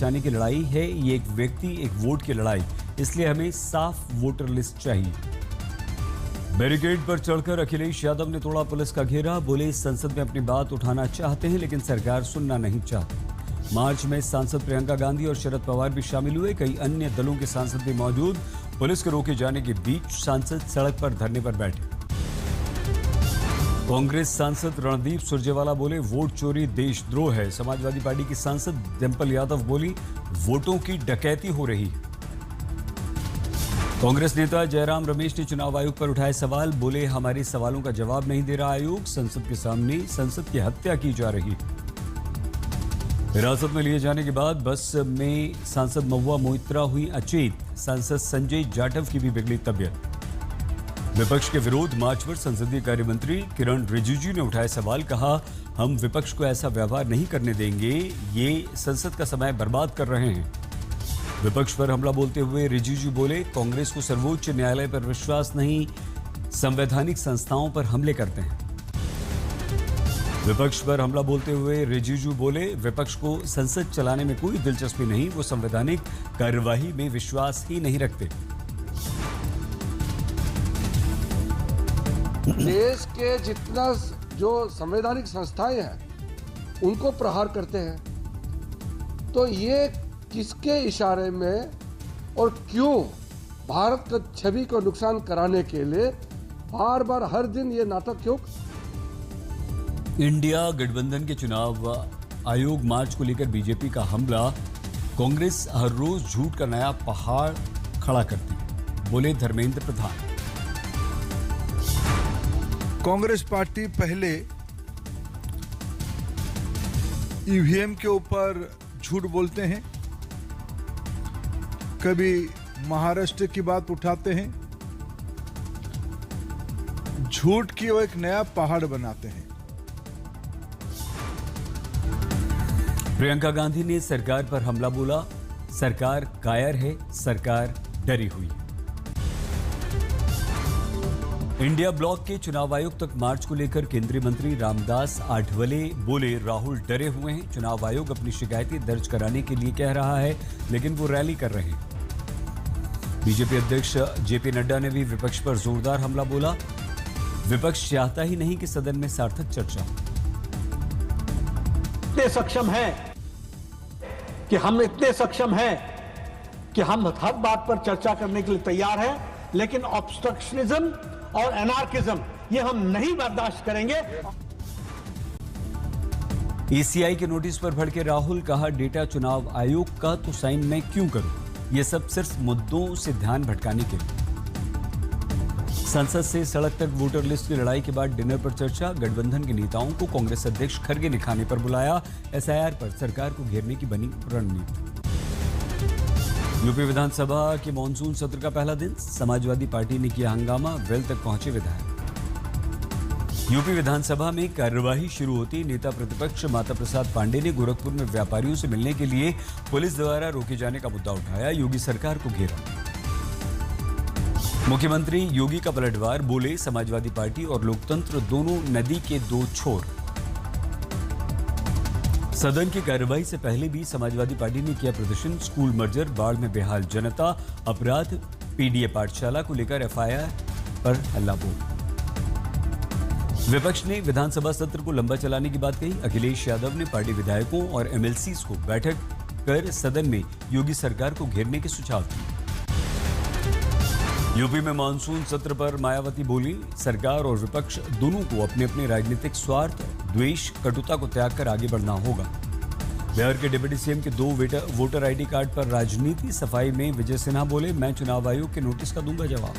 बचाने की लड़ाई है, ये एक व्यक्ति एक वोट की लड़ाई, इसलिए हमें साफ वोटर लिस्ट चाहिए। बैरिकेड पर चढ़कर अखिलेश यादव ने तोड़ा पुलिस का घेरा, बोले संसद में अपनी बात उठाना चाहते हैं लेकिन सरकार सुनना नहीं चाहती। मार्च में सांसद प्रियंका गांधी और शरद पवार भी शामिल हुए, कई अन्य दलों के सांसद भी मौजूद। पुलिस के रोके जाने के बीच सांसद सड़क पर धरने पर बैठे। कांग्रेस सांसद रणदीप सुरजेवाला बोले वोट चोरी देशद्रोह है। समाजवादी पार्टी की सांसद डिंपल यादव बोली वोटों की डकैती हो रही है। कांग्रेस नेता जयराम रमेश ने चुनाव आयोग पर उठाए सवाल, बोले हमारे सवालों का जवाब नहीं दे रहा आयोग, संसद के सामने संसद की हत्या की जा रही है। हिरासत में लिए जाने के बाद बस में सांसद महुआ मोइत्रा हुई अचेत, सांसद संजय जाटव की भी बिगड़ी तबियत। विपक्ष के विरोध मार्च पर संसदीय कार्य मंत्री किरण रिजिजू ने उठाए सवाल, कहा हम विपक्ष को ऐसा व्यवहार नहीं करने देंगे, ये संसद का समय बर्बाद कर रहे हैं। विपक्ष पर हमला बोलते हुए रिजिजू बोले कांग्रेस को सर्वोच्च न्यायालय पर विश्वास नहीं, संवैधानिक संस्थाओं पर हमले करते हैं। विपक्ष पर हमला बोलते हुए रिजिजू बोले विपक्ष को संसद चलाने में कोई दिलचस्पी नहीं, वो संवैधानिक कार्यवाही में विश्वास ही नहीं रखते। देश के जितना जो संवैधानिक संस्थाएं हैं उनको प्रहार करते हैं, तो ये किसके इशारे में और क्यों भारत की छवि को नुकसान कराने के लिए बार बार हर दिन ये नाटक क्यों? इंडिया गठबंधन के चुनाव आयोग मार्च को लेकर बीजेपी का हमला, कांग्रेस हर रोज झूठ का नया पहाड़ खड़ा करती है, बोले धर्मेंद्र प्रधान। कांग्रेस पार्टी पहले ईवीएम के ऊपर झूठ बोलते हैं, कभी महाराष्ट्र की बात उठाते हैं, झूठ की वो एक नया पहाड़ बनाते हैं। प्रियंका गांधी ने सरकार पर हमला बोला, सरकार कायर है, सरकार डरी हुई है। इंडिया ब्लॉक के चुनाव आयोग तक मार्च को लेकर केंद्रीय मंत्री रामदास आठवले बोले राहुल डरे हुए हैं, चुनाव आयोग अपनी शिकायतें दर्ज कराने के लिए कह रहा है लेकिन वो रैली कर रहे हैं। बीजेपी अध्यक्ष जेपी नड्डा ने भी विपक्ष पर जोरदार हमला बोला, विपक्ष चाहता ही नहीं कि सदन में सार्थक चर्चा हो। इतने सक्षम है कि हम इतने सक्षम हैं कि हम हर बात पर चर्चा करने के लिए तैयार हैं, लेकिन ऑब्स्ट्रक्शनिज्म और एनार्किज्म ये हम नहीं बर्दाश्त करेंगे। ईसीआई के नोटिस पर भड़के राहुल, कहा डेटा चुनाव आयोग का तो साइन मैं क्यों करूं, ये सब सिर्फ मुद्दों से ध्यान भटकाने के लिए। संसद से सड़क तक वोटर लिस्ट की लड़ाई के बाद डिनर पर चर्चा, गठबंधन के नेताओं को कांग्रेस अध्यक्ष खड़गे ने खाने पर बुलाया, एसआईआर पर सरकार को घेरने की बनी रणनीति। यूपी विधानसभा के मॉनसून सत्र का पहला दिन, समाजवादी पार्टी ने किया हंगामा, वेल तक पहुंचे विधायक। यूपी विधानसभा में कार्यवाही शुरू होती नेता प्रतिपक्ष माता प्रसाद पांडे ने गोरखपुर में व्यापारियों से मिलने के लिए पुलिस द्वारा रोके जाने का मुद्दा उठाया, योगी सरकार को घेरा। मुख्यमंत्री योगी का पलटवार, बोले समाजवादी पार्टी और लोकतंत्र दोनों नदी के दो छोर। सदन की कार्यवाही से पहले भी समाजवादी पार्टी ने किया प्रदर्शन, स्कूल मर्जर, बाढ़ में बेहाल जनता, अपराध, पीडीए पाठशाला को लेकर एफआईआर पर हल्ला बोल। विपक्ष ने विधानसभा सत्र को लंबा चलाने की बात कही, अखिलेश यादव ने पार्टी विधायकों और एमएलसीज को बैठक कर सदन में योगी सरकार को घेरने के सुझाव दिए। यूपी में मानसून सत्र पर मायावती बोली, सरकार और विपक्ष दोनों को अपने अपने राजनीतिक स्वार्थ, द्वेष, कटुता को त्याग कर आगे बढ़ना होगा। बिहार के डिप्टी सीएम के 2 वोटर आईडी कार्ड पर राजनीति, सफाई में विजय सिन्हा बोले मैं चुनाव आयोग के नोटिस का दूंगा जवाब।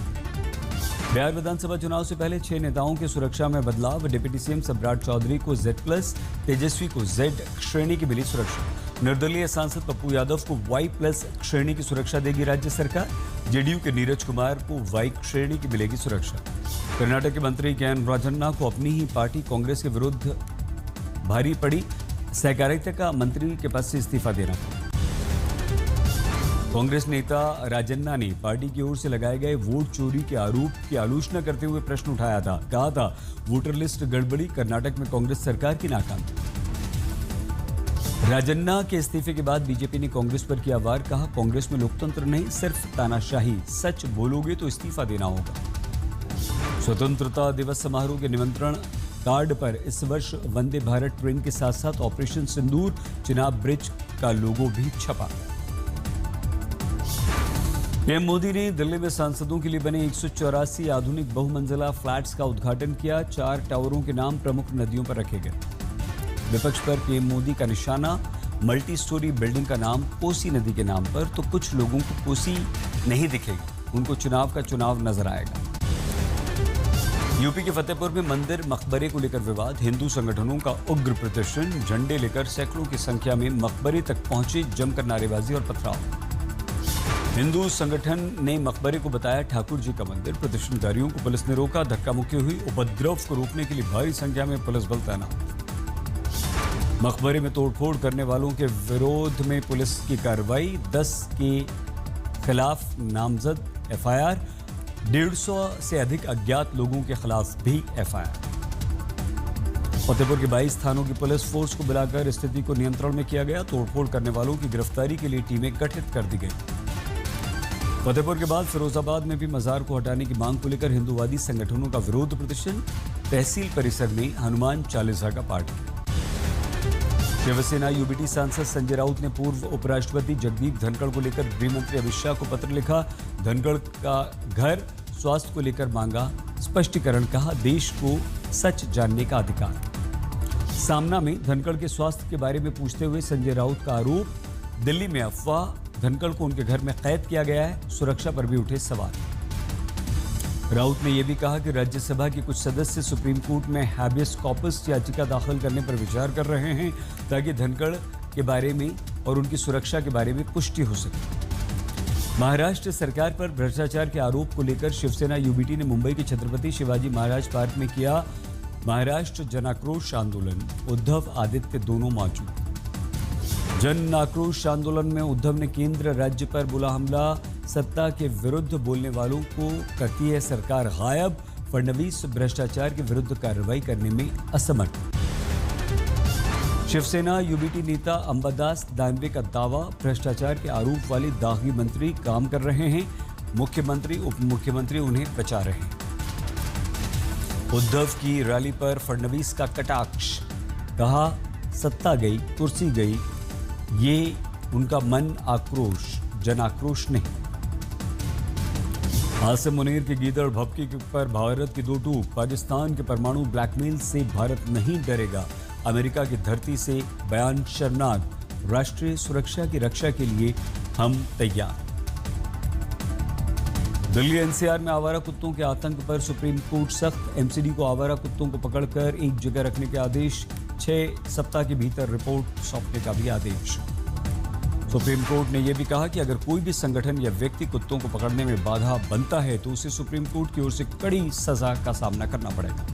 बिहार विधानसभा चुनाव से पहले 6 नेताओं की सुरक्षा में बदलाव, डिप्टी सीएम सम्राट चौधरी को Z+, तेजस्वी को Z श्रेणी की मिली सुरक्षा। निर्दलीय सांसद पप्पू यादव को Y+ श्रेणी की सुरक्षा देगी राज्य सरकार, जेडीयू के नीरज कुमार को Y श्रेणी की मिलेगी सुरक्षा। कर्नाटक के मंत्री के.एन. राजन्ना को अपनी ही पार्टी कांग्रेस के विरुद्ध भारी पड़ी, सहकारिता मंत्री के पद से इस्तीफा देना पड़ा। कांग्रेस नेता राजन्ना ने पार्टी की ओर से लगाए गए वोट चोरी के आरोप की आलोचना करते हुए प्रश्न उठाया था, कहा था वोटर लिस्ट गड़बड़ी, कर्नाटक में कांग्रेस सरकार की नाकामी। राजन्ना के इस्तीफे के बाद बीजेपी ने कांग्रेस पर किया वार। कहा, कांग्रेस में लोकतंत्र नहीं, सिर्फ तानाशाही। सच बोलोगे तो इस्तीफा देना होगा। स्वतंत्रता दिवस समारोह के निमंत्रण कार्ड पर इस वर्ष वंदे भारत ट्रेन के साथ साथ ऑपरेशन सिंदूर चिनाब ब्रिज का लोगो भी छपा। पीएम मोदी ने दिल्ली में सांसदों के लिए बने 184 आधुनिक बहुमंजिला फ्लैट्स का उद्घाटन किया। 4 टावरों के नाम प्रमुख नदियों पर रखे गए। विपक्ष पर पीएम मोदी का निशाना, मल्टी स्टोरी बिल्डिंग का नाम कोसी नदी के नाम पर। तो कुछ लोगों को कोसी नहीं दिखेगी, उनको चुनाव का चुनाव नजर आएगा। यूपी के फतेहपुर में मंदिर मकबरे को लेकर विवाद। हिंदू संगठनों का उग्र प्रदर्शन। झंडे लेकर सैकड़ों की संख्या में मकबरे तक पहुंचे, जमकर नारेबाजी और पथराव। हिंदू संगठन ने मकबरे को बताया ठाकुर जी का मंदिर। प्रदर्शनकारियों को पुलिस ने रोका। धक्का मुक्की हुई। उपद्रव को रोकने के लिए भारी संख्या में पुलिस बल तैनात। मकबरे में तोड़फोड़ करने वालों के विरोध में पुलिस की कार्रवाई। 10 के खिलाफ नामजद एफआईआर। 150 से अधिक अज्ञात लोगों के खिलाफ भी एफआईआर। फतेहपुर के 22 थानों की पुलिस फोर्स को बुलाकर स्थिति को नियंत्रण में किया गया। तोड़फोड़ करने वालों की गिरफ्तारी के लिए टीमें गठित कर दी गई। फतेहपुर के बाद फिरोजाबाद में भी मजार को हटाने की मांग को लेकर हिंदूवादी संगठनों का विरोध प्रदर्शन। तहसील परिसर में हनुमान चालीसा का पाठ किया। शिवसेना यूबीटी सांसद संजय राउत ने पूर्व उपराष्ट्रपति जगदीप धनखड़ को लेकर गृह मंत्री अमित शाह को पत्र लिखा। धनखड़ का घर स्वास्थ्य को लेकर मांगा स्पष्टीकरण। कहा, देश को सच जानने का अधिकार। सामना में धनखड़ के स्वास्थ्य के बारे में पूछते हुए संजय राउत का आरोप, दिल्ली में अफवाह, धनखड़ को उनके घर में कैद किया गया है। सुरक्षा पर भी उठे सवाल। राउत ने यह भी कहा कि राज्यसभा के कुछ सदस्य सुप्रीम कोर्ट में हैबियस कॉर्पस याचिका दाखिल करने पर विचार कर रहे हैं ताकि धनखड़ के बारे में और उनकी सुरक्षा के बारे में पुष्टि हो सके। महाराष्ट्र सरकार पर भ्रष्टाचार के आरोप को लेकर शिवसेना यूबीटी ने मुंबई के छत्रपति शिवाजी महाराज पार्क में किया महाराष्ट्र जन आक्रोश आंदोलन। उद्धव आदित्य दोनों मौजूद। जन आक्रोश आंदोलन में उद्धव ने केंद्र राज्य पर बोला हमला। सत्ता के विरुद्ध बोलने वालों को करती है सरकार गायब। फडणवीस भ्रष्टाचार के विरुद्ध कार्रवाई करने में असमर्थ। शिवसेना यूबीटी नेता अंबादास दानवे का दावा, भ्रष्टाचार के आरोप वाले दागी मंत्री काम कर रहे हैं। मुख्यमंत्री उप मुख्यमंत्री उन्हें बचा रहे हैं। उद्धव की रैली पर फडणवीस का कटाक्ष। कहा, सत्ता गई, कुर्सी गई, ये उनका मन आक्रोश, जन आक्रोश नहीं। आसिम मुनीर के गीदड़ भपकी पर भारत की दो टूक। पाकिस्तान के परमाणु ब्लैकमेल से भारत नहीं डरेगा। अमेरिका की धरती से बयान शर्मनाक। राष्ट्रीय सुरक्षा की रक्षा के लिए हम तैयार। दिल्ली एनसीआर में आवारा कुत्तों के आतंक पर सुप्रीम कोर्ट सख्त। एमसीडी को आवारा कुत्तों को पकड़कर एक जगह रखने के आदेश। 6 सप्ताह के भीतर रिपोर्ट सौंपने का भी आदेश। सुप्रीम कोर्ट ने यह भी कहा कि अगर कोई भी संगठन या व्यक्ति कुत्तों को पकड़ने में बाधा बनता है तो उसे सुप्रीम कोर्ट की ओर से कड़ी सजा का सामना करना पड़ेगा।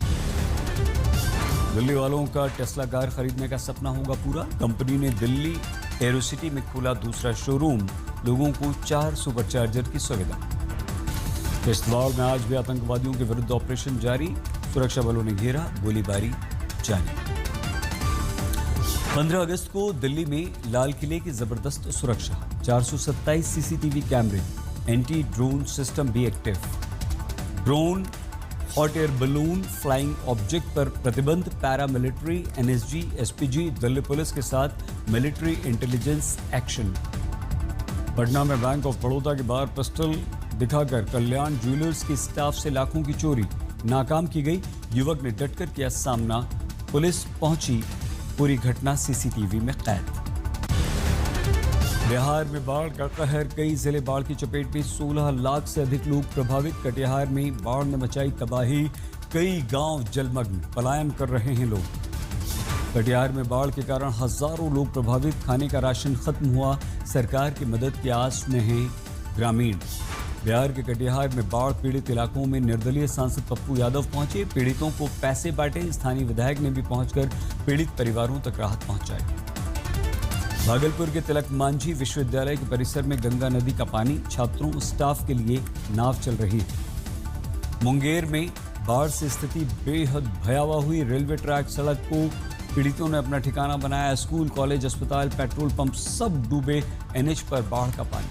दिल्ली वालों का टेस्ला कार खरीदने का सपना होगा पूरा। कंपनी ने दिल्ली एरोसिटी में खोला दूसरा शोरूम। लोगों को 4 सुपरचार्जर की सुविधा। किश्तवाड़ में आज भी आतंकवादियों के विरुद्ध ऑपरेशन जारी। सुरक्षा बलों ने घेरा, गोलीबारी जारी। 15 अगस्त को दिल्ली में लाल किले की जबरदस्त सुरक्षा। 427 सीसीटीवी कैमरे, एंटी ड्रोन सिस्टम भी active. Drone, hot air balloon, flying object पर प्रतिबंध। Paramilitary, NSG, SPG, Delhi police के साथ मिलिट्री इंटेलिजेंस एक्शन। पटना में बैंक ऑफ बड़ौदा के बाहर पिस्टल दिखाकर कल्याण ज्वेलर्स के स्टाफ से लाखों की चोरी नाकाम की गई। युवक ने डटकर किया सामना। पुलिस पहुंची। पूरी घटना सीसीटीवी में कैद। बिहार में बाढ़ का कहर। कई जिले बाढ़ की चपेट में। 16 लाख से अधिक लोग प्रभावित। कटिहार में बाढ़ ने मचाई तबाही। कई गांव जलमग्न। पलायन कर रहे हैं लोग। कटिहार में बाढ़ के कारण हजारों लोग प्रभावित। खाने का राशन खत्म हुआ। सरकार की मदद की आस में हैं ग्रामीण। बिहार के कटिहार में बाढ़ पीड़ित इलाकों में निर्दलीय सांसद पप्पू यादव पहुंचे। पीड़ितों को पैसे बांटे। स्थानीय विधायक ने भी पहुंचकर पीड़ित परिवारों तक राहत पहुंचाई। भागलपुर के तिलक मांझी विश्वविद्यालय के परिसर में गंगा नदी का पानी। छात्रों स्टाफ के लिए नाव चल रही है। मुंगेर में बाढ़ से स्थिति बेहद भयावह हुई। रेलवे ट्रैक, सड़क को पीड़ितों ने अपना ठिकाना बनाया। स्कूल, कॉलेज, अस्पताल, पेट्रोल पंप सब डूबे। एनएच पर बाढ़ का पानी।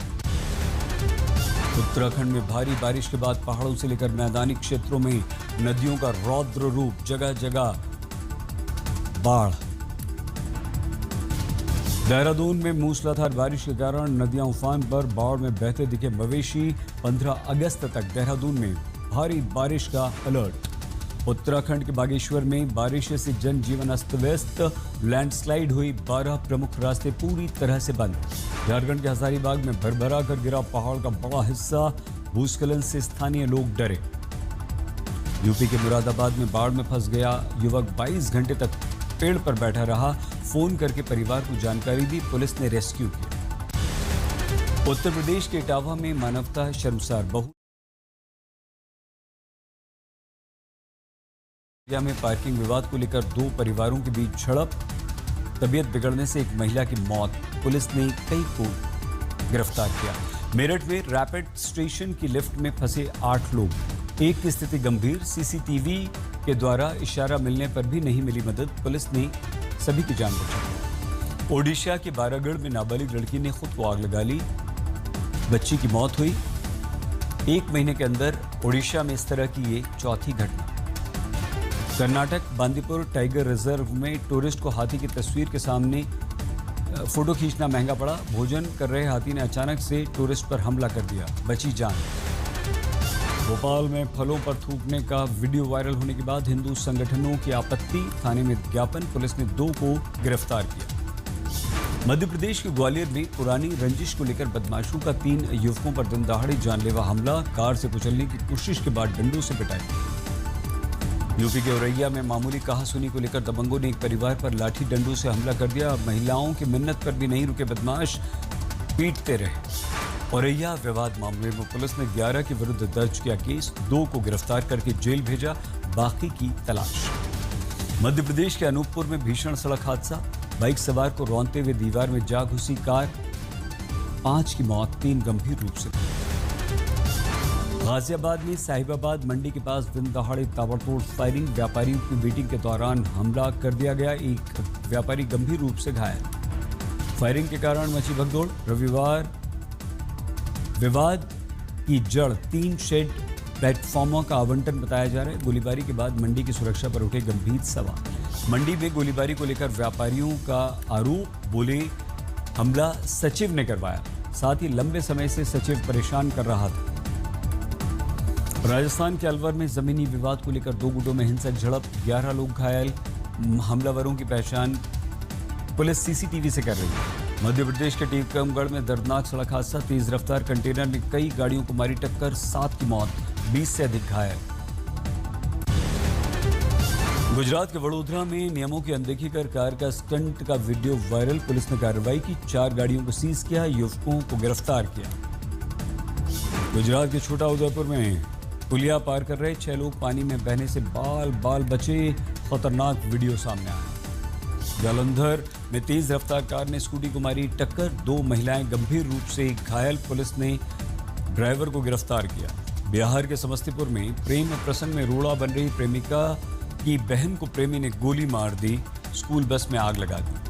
उत्तराखंड में भारी बारिश के बाद पहाड़ों से लेकर मैदानी क्षेत्रों में नदियों का रौद्र रूप, जगह जगह बाढ़। देहरादून में मूसलाधार बारिश के कारण नदियां उफान पर, बाढ़ में बहते दिखे मवेशी। 15 अगस्त तक देहरादून में भारी बारिश का अलर्ट। उत्तराखंड के बागेश्वर में बारिश से जनजीवन अस्त व्यस्त। लैंडस्लाइड हुई, 12 प्रमुख रास्ते पूरी तरह से बंद। झारखंड के हजारीबाग में भरभरा कर गिरा पहाड़ का बड़ा हिस्सा। भूस्खलन से स्थानीय लोग डरे। यूपी के मुरादाबाद में बाढ़ में फंस गया युवक 22 घंटे तक पेड़ पर बैठा रहा। फोन करके परिवार को जानकारी दी, पुलिस ने रेस्क्यू किया। उत्तर प्रदेश के इटावा में मानवता शर्मसार। बहू में पार्किंग विवाद को लेकर 2 परिवारों के बीच झड़प। तबीयत बिगड़ने से एक महिला की मौत। पुलिस ने कई को गिरफ्तार किया। मेरठ में रैपिड स्टेशन की लिफ्ट में फंसे 8 लोग। एक की स्थिति गंभीर। सीसीटीवी के द्वारा इशारा मिलने पर भी नहीं मिली मदद। पुलिस ने सभी की जान बचाई। ओडिशा के बारागढ़ में नाबालिग लड़की ने खुद को आग लगा ली। बच्ची की मौत हुई। 1 महीने के अंदर ओडिशा में इस तरह की ये चौथी घटना। कर्नाटक बांदीपुर टाइगर रिजर्व में टूरिस्ट को हाथी की तस्वीर के सामने फोटो खींचना महंगा पड़ा। भोजन कर रहे हाथी ने अचानक से टूरिस्ट पर हमला कर दिया, बची जान। भोपाल में फलों पर थूकने का वीडियो वायरल होने के बाद हिंदू संगठनों की आपत्ति। थाने में ज्ञापन। पुलिस ने 2 को गिरफ्तार किया। मध्य प्रदेश के ग्वालियर में पुरानी रंजिश को लेकर बदमाशों का 3 युवकों पर दिन दहाड़े जानलेवा हमला। कार से कुचलने की कोशिश के बाद डंडों से पिटाई। यूपी के औरैया में मामूली कहासुनी को लेकर दबंगों ने एक परिवार पर लाठी डंडों से हमला कर दिया। महिलाओं की मिन्नत पर भी नहीं रुके बदमाश, पीटते रहे। औरैया विवाद मामले में पुलिस ने 11 के विरुद्ध दर्ज किया केस। 2 को गिरफ्तार करके जेल भेजा, बाकी की तलाश। मध्य प्रदेश के अनूपपुर में भीषण सड़क हादसा। बाइक सवार को रौंदते हुए दीवार में जा घुसी कार। 5 की मौत, 3 गंभीर रूप से। गाजियाबाद में साहिबाबाद मंडी के पास दिन दहाड़े ताबड़तोड़ फायरिंग। व्यापारियों की मीटिंग के दौरान हमला कर दिया गया। एक व्यापारी गंभीर रूप से घायल। फायरिंग के कारण मची भगदौड़। रविवार विवाद की जड़ 3 शेड प्लेटफॉर्मों का आवंटन बताया जा रहा है। गोलीबारी के बाद मंडी की सुरक्षा पर उठे गंभीर सवाल। मंडी में गोलीबारी को लेकर व्यापारियों का आरोप। बोले हमला सचिव ने करवाया, साथ ही लंबे समय से सचिव परेशान कर रहा था। राजस्थान के अलवर में जमीनी विवाद को लेकर 2 गुटों में हिंसक झड़प। 11 लोग घायल। हमलावरों की पहचान पुलिस सीसीटीवी से कर रही है। मध्य प्रदेश के टीकमगढ़ में दर्दनाक सड़क हादसा। तेज रफ्तार कंटेनर ने कई गाड़ियों को मारी टक्कर। 7 की मौत, 20 से अधिक घायल। गुजरात के वडोदरा में नियमों की अनदेखी कर कार का स्टंट का वीडियो वायरल। पुलिस ने कार्रवाई की। 4 गाड़ियों को सीज किया, युवकों को गिरफ्तार किया। गुजरात के छोटा उदयपुर में पुलिया पार कर रहे 6 लोग पानी में बहने से बाल बचे। खतरनाक वीडियो सामने आया। जालंधर में तेज रफ्तार कार ने स्कूटी को मारी टक्कर। 2 महिलाएं गंभीर रूप से घायल। पुलिस ने ड्राइवर को गिरफ्तार किया। बिहार के समस्तीपुर में प्रेम प्रसंग में रोड़ा बन रही प्रेमिका की बहन को प्रेमी ने गोली मार दी। स्कूल बस में आग लगा दी।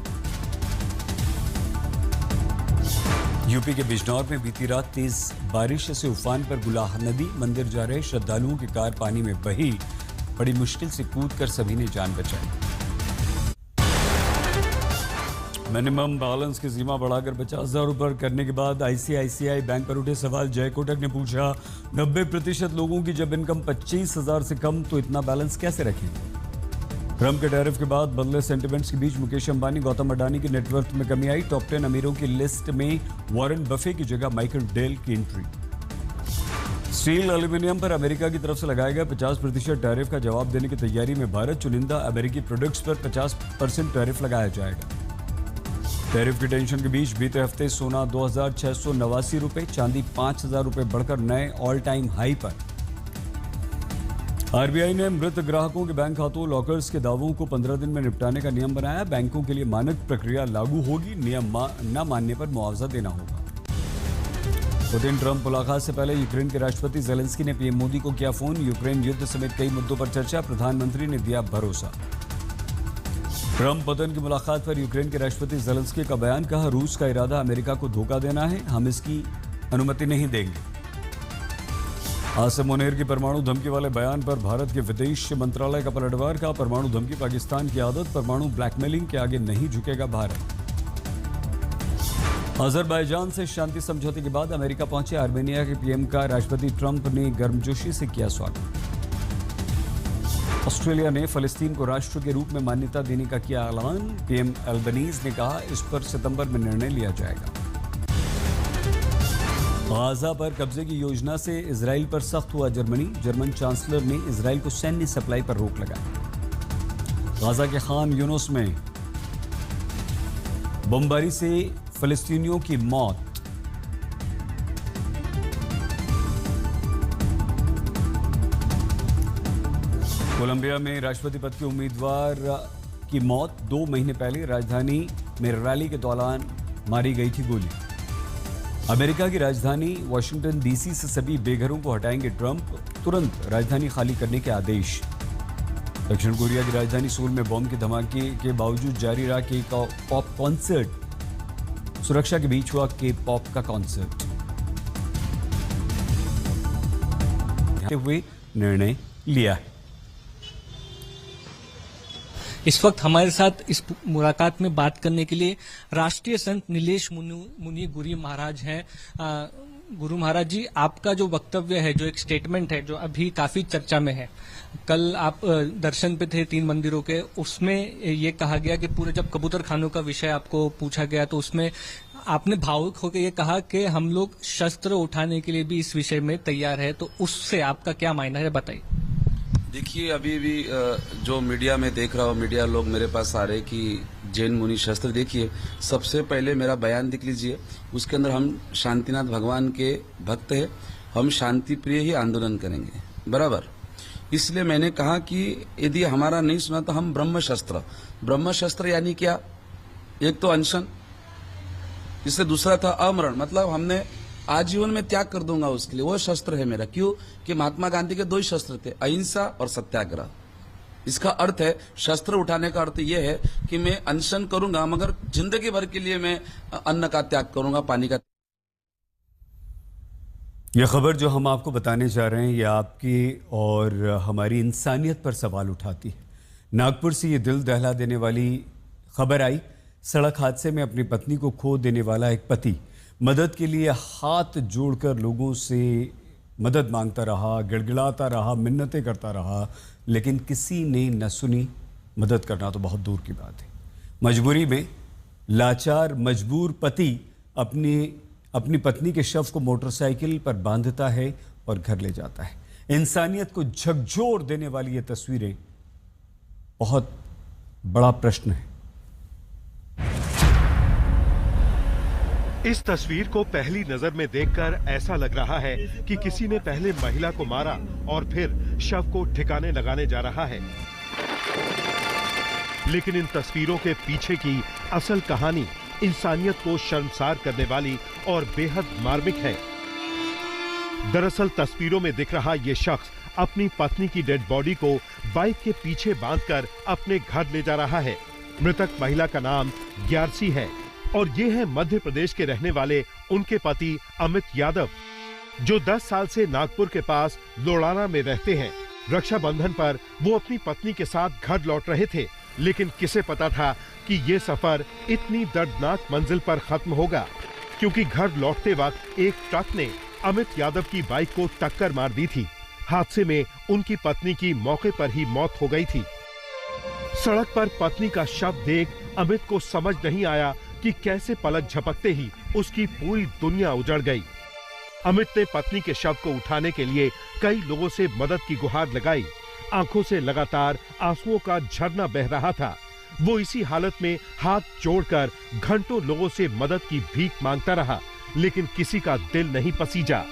यूपी के बिजनौर में बीती रात तेज बारिश से उफान पर गुलाह नदी। मंदिर जा रहे श्रद्धालुओं की कार पानी में बही। बड़ी मुश्किल से कूदकर सभी ने जान बचाई। मिनिमम बैलेंस की सीमा बढ़ाकर 50,000 रुपये करने के बाद आईसीआईसीआई बैंक पर उठे सवाल। जय कोटक ने पूछा, 90% लोगों की जब इनकम 25,000 से कम तो इतना बैलेंस कैसे रखेंगे? ट्रंप के टैरिफ के बाद बदले सेंटिमेंट्स के बीच मुकेश अंबानी, गौतम अडानी की नेटवर्थ में कमी आई। टॉप 10 अमीरों की लिस्ट में वॉरेन बफे की जगह माइकल डेल की एंट्री। स्टील एल्यूमिनियम पर अमेरिका की तरफ से लगाए गए 50% टैरिफ का जवाब देने की तैयारी में भारत। चुनिंदा अमेरिकी प्रोडक्ट्स पर 50% टैरिफ लगाया जाएगा। टैरिफ की टेंशन के बीच बीते हफ्ते सोना 2,689 रुपये, चांदी 5,000 रुपये बढ़कर नए ऑल टाइम हाई पर। आरबीआई ने मृत ग्राहकों के बैंक खातों लॉकर्स के दावों को 15 दिन में निपटाने का नियम बनाया। बैंकों के लिए मानक प्रक्रिया लागू होगी। नियम न मानने पर मुआवजा देना होगा। पुतिन ट्रंप मुलाकात से पहले यूक्रेन के राष्ट्रपति जेलेंस्की ने पीएम मोदी को किया फोन। यूक्रेन युद्ध समेत कई मुद्दों पर चर्चा। प्रधानमंत्री ने दिया भरोसा। ट्रंप पुतिन की मुलाकात पर यूक्रेन के राष्ट्रपति ज़ेलेंस्की का बयान, कहा रूस का इरादा अमेरिका को धोखा देना है, हम इसकी अनुमति नहीं देंगे। आसिम मुनीर की परमाणु धमकी वाले बयान पर भारत के विदेश मंत्रालय का पलटवार, का परमाणु धमकी पाकिस्तान की आदत, परमाणु ब्लैकमेलिंग के आगे नहीं झुकेगा भारत। अजरबैजान से शांति समझौते के बाद अमेरिका पहुंचे आर्मेनिया के पीएम का राष्ट्रपति ट्रंप ने गर्मजोशी से किया स्वागत। ऑस्ट्रेलिया ने फलस्तीन को राष्ट्र के रूप में मान्यता देने का किया ऐलान, पीएम अल्बनीज ने कहा इस पर सितंबर में निर्णय लिया जाएगा। गाजा पर कब्जे की योजना से इजराइल पर सख्त हुआ जर्मनी, जर्मन चांसलर ने इजराइल को सैन्य सप्लाई पर रोक लगाई। गाजा के खान यूनुस में बमबारी से फलस्तीनियों की मौत। कोलंबिया में राष्ट्रपति पद के उम्मीदवार की मौत, 2 महीने पहले राजधानी में रैली के दौरान मारी गई थी गोली। अमेरिका की राजधानी वाशिंगटन डीसी से सभी बेघरों को हटाएंगे ट्रंप, तुरंत राजधानी खाली करने के आदेश। दक्षिण कोरिया की राजधानी सोल में बम के धमाके के बावजूद जारी रहा के पॉप कॉन्सर्ट, सुरक्षा के बीच हुआ के पॉप का कॉन्सर्ट। हुए निर्णय लिया है। इस वक्त हमारे साथ इस मुलाकात में बात करने के लिए राष्ट्रीय संत नीलेश मुनि गुरु महाराज हैं। गुरु महाराज जी, आपका जो वक्तव्य है, जो एक स्टेटमेंट है, जो अभी काफी चर्चा में है, कल आप दर्शन पे थे 3 मंदिरों के, उसमें ये कहा गया कि पूरे जब कबूतर खानों का विषय आपको पूछा गया तो उसमें आपने भावुक होकर ये कहा कि हम लोग शस्त्र उठाने के लिए भी इस विषय में तैयार है, तो उससे आपका क्या मायना है, बताइए। देखिए, अभी भी जो मीडिया में देख रहा हूँ, मीडिया लोग मेरे पास आ रहे कि जैन मुनि शस्त्र, देखिए सबसे पहले मेरा बयान देख लीजिए, उसके अंदर हम शांतिनाथ भगवान के भक्त हैं, हम शांति प्रिय ही आंदोलन करेंगे, बराबर। इसलिए मैंने कहा कि यदि हमारा नहीं सुना तो हम ब्रह्म शस्त्र यानी क्या, एक तो अनशन, इससे दूसरा था अमरण, मतलब हमने आजीवन में त्याग कर दूंगा उसके लिए, वो शस्त्र है मेरा। क्यों कि महात्मा गांधी के 2 ही शस्त्र थे, अहिंसा और सत्याग्रह। इसका अर्थ है, शस्त्र उठाने का अर्थ यह है कि मैं अनशन करूंगा मगर जिंदगी भर के लिए मैं अन्न का त्याग करूंगा, पानी का। यह खबर जो हम आपको बताने जा रहे हैं, यह आपकी और हमारी इंसानियत पर सवाल उठाती है। नागपुर से ये दिल दहला देने वाली खबर आई। सड़क हादसे में अपनी पत्नी को खो देने वाला एक पति मदद के लिए हाथ जोड़कर लोगों से मदद मांगता रहा, गिड़गिड़ाता रहा, मिन्नतें करता रहा, लेकिन किसी ने न सुनी। मदद करना तो बहुत दूर की बात है। मजबूरी में लाचार मजबूर पति अपनी पत्नी के शव को मोटरसाइकिल पर बांधता है और घर ले जाता है। इंसानियत को झकझोर देने वाली ये तस्वीरें बहुत बड़ा प्रश्न है। इस तस्वीर को पहली नजर में देखकर ऐसा लग रहा है कि किसी ने पहले महिला को मारा और फिर शव को ठिकाने लगाने जा रहा है, लेकिन इन तस्वीरों के पीछे की असल कहानी इंसानियत को शर्मसार करने वाली और बेहद मार्मिक है। दरअसल तस्वीरों में दिख रहा ये शख्स अपनी पत्नी की डेड बॉडी को बाइक के पीछे बांधकर अपने घर ले जा रहा है। मृतक महिला का नाम ग्यारसी है और ये है मध्य प्रदेश के रहने वाले उनके पति अमित यादव, जो 10 साल से नागपुर के पास लोड़ाना में रहते हैं। रक्षाबंधन पर वो अपनी पत्नी के साथ घर लौट रहे थे, लेकिन किसे पता था कि ये सफर इतनी दर्दनाक मंजिल पर खत्म होगा, क्योंकि घर लौटते वक्त एक ट्रक ने अमित यादव की बाइक को टक्कर मार दी थी। हादसे में उनकी पत्नी की मौके पर ही मौत हो गई थी। सड़क पर पत्नी का शव देख अमित को समझ नहीं आया कि कैसे पलक झपकते ही उसकी पूरी दुनिया उजड़ गई। अमित ने पत्नी के शव को उठाने के लिए कई लोगों से मदद की गुहार लगाई। आंखों से लगातार आंसुओं का झरना बह रहा था। वो इसी हालत में हाथ जोड़कर घंटों लोगों से मदद की भीख मांगता रहा, लेकिन किसी का दिल नहीं पसीजा।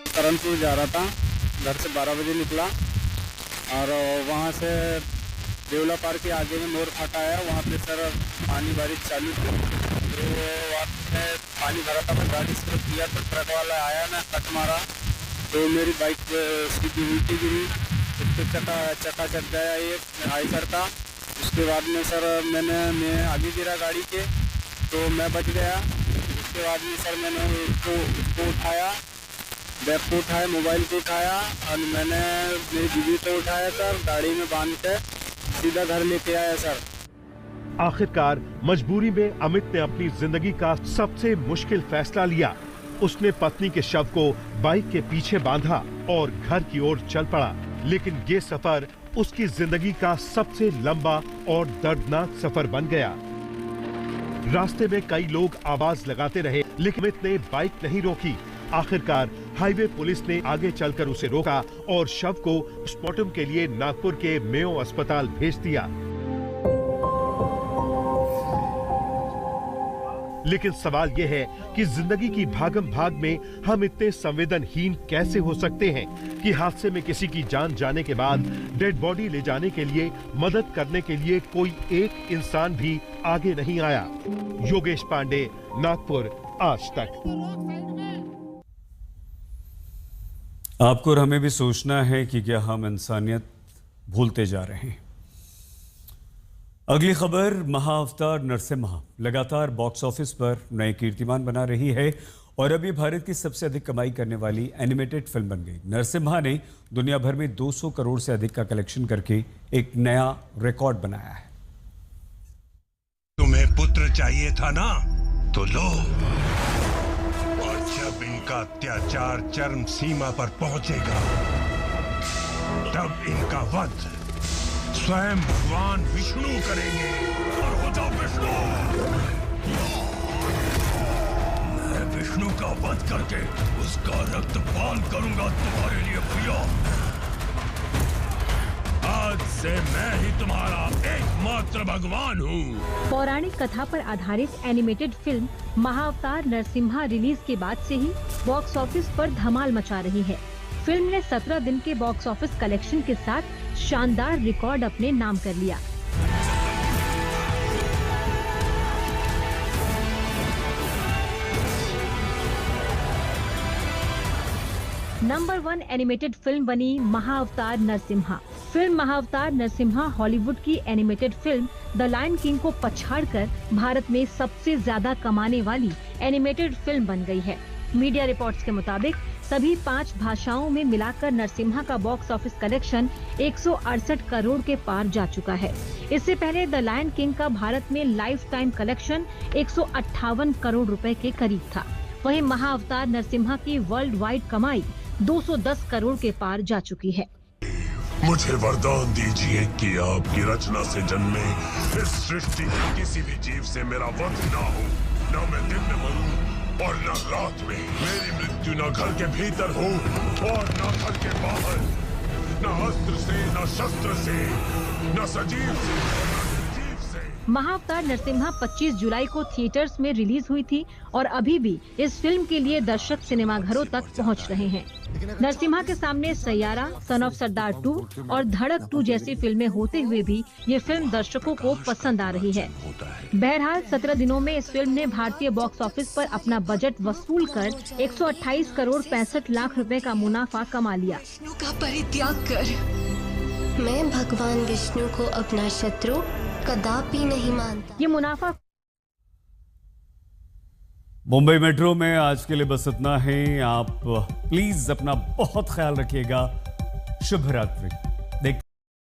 करनपुर जा रहा था, घर से 12 बजे निकला और वहाँ से देवला पार्क के आगे में मोर फाटा है, वहाँ पे सर पानी बारिश चालू थी, तो वहाँ पे पानी भरा था, मैं गाड़ी से किया तो ट्रक वाला आया, मैं कट मारा तो मेरी बाइक सीधी उल्टी गिरी, उसके चका चक गया, एक आइसर था उसके बाद में सर मैं आगे गिरा गाड़ी के, तो मैं बच गया। उसके बाद में सर मैंने उसको उठाया, बैग को उठाया, मोबाइल को उठाया और मैंने मेरी बीवी को उठाया सर, गाड़ी में बांध के सीधा घर लेके आया सर। आखिरकार मजबूरी में अमित ने अपनी जिंदगी का सबसे मुश्किल फैसला लिया। उसने पत्नी के शव को बाइक के पीछे बांधा और घर की ओर चल पड़ा। लेकिन ये सफर उसकी जिंदगी का सबसे लंबा और दर्दनाक सफर बन गया। रास्ते में कई लोग आवाज लगाते रहे, लेकिन अमित ने बाइक नहीं रोकी। आखिरकार हाईवे पुलिस ने आगे चलकर उसे रोका और शव को पोस्टमार्टम के लिए नागपुर के मेयो अस्पताल भेज दिया। लेकिन सवाल यह है कि जिंदगी की भागम भाग में हम इतने संवेदनहीन कैसे हो सकते हैं कि हादसे में किसी की जान जाने के बाद डेड बॉडी ले जाने के लिए, मदद करने के लिए कोई एक इंसान भी आगे नहीं आया। योगेश पांडे, नागपुर, आज तक। आपको और हमें भी सोचना है कि क्या हम इंसानियत भूलते जा रहे हैं। अगली खबर, महाअवतार नरसिम्हा लगातार बॉक्स ऑफिस पर नए कीर्तिमान बना रही है और अभी भारत की सबसे अधिक कमाई करने वाली एनिमेटेड फिल्म बन गई। नरसिम्हा ने दुनिया भर में 200 करोड़ से अधिक का कलेक्शन करके एक नया रिकॉर्ड बनाया है। तुम्हें पुत्र चाहिए था ना, तो लो। और जब इनका अत्याचार चरम सीमा पर पहुंचेगा, तब इनका वध स्वयं भगवान विष्णु करेंगे। और हो जाओ विष्णु। मैं विष्णु का वध करके उसका रक्तपान करूंगा तुम्हारे लिए प्रिय। आज से मैं ही तुम्हारा एकमात्र भगवान हूँ। पौराणिक कथा पर आधारित animated film Mahavatar Narasimha release के बाद से ही बॉक्स ऑफिस पर धमाल मचा रही है। फिल्म ने 17 दिन के बॉक्स ऑफिस कलेक्शन के साथ शानदार रिकॉर्ड अपने नाम कर लिया। नंबर 1 एनिमेटेड फिल्म बनी महाअवतार नरसिम्हा। फिल्म महाअवतार नरसिम्हा हॉलीवुड की animated film The Lion King को पछाड़कर भारत में सबसे ज्यादा कमाने वाली एनिमेटेड फिल्म बन गई है। मीडिया रिपोर्ट्स के मुताबिक सभी 5 भाषाओं में मिलाकर नरसिम्हा का बॉक्स ऑफिस कलेक्शन 168 करोड़ के पार जा चुका है। इससे पहले द लायन किंग का भारत में लाइफ टाइम कलेक्शन 158 करोड़ रुपए के करीब था। वहीं महाअवतार नरसिम्हा की वर्ल्ड वाइड कमाई 210 करोड़ के पार जा चुकी है। मुझे वरदान दीजिए कि आपकी रचना से जन्मे इस सृष्टि के किसी भी जीव से मेरा वध न हो, न मैं दिन में मरूं और न रात में। मेरी मृत्यु न घर के भीतर हो और न घर के बाहर, न अस्त्र से, न शस्त्र से, न सजीव से, न निर्जीव से। महाअवतार नरसिम्हा 25 जुलाई को थिएटर्स में रिलीज हुई थी और अभी भी इस फिल्म के लिए दर्शक सिनेमाघरों तक पहुंच रहे हैं। नरसिम्हा के सामने सैयारा, सन ऑफ सरदार 2 और धड़क 2 जैसी फिल्में होते हुए भी ये फिल्म दर्शकों को पसंद आ रही है। बहरहाल 17 दिनों में इस फिल्म ने भारतीय बॉक्स ऑफिस पर अपना बजट वसूल कर 128 करोड़ 65 लाख रुपए का मुनाफा कमा लिया। विष्णु का परित्याग कर। मैं भगवान विष्णु को अपना शत्रु कदापि नहीं मानता। ये मुनाफा मुंबई मेट्रो में आज के लिए बस इतना है। आप प्लीज अपना बहुत ख्याल रखिएगा। शुभ रात्रि।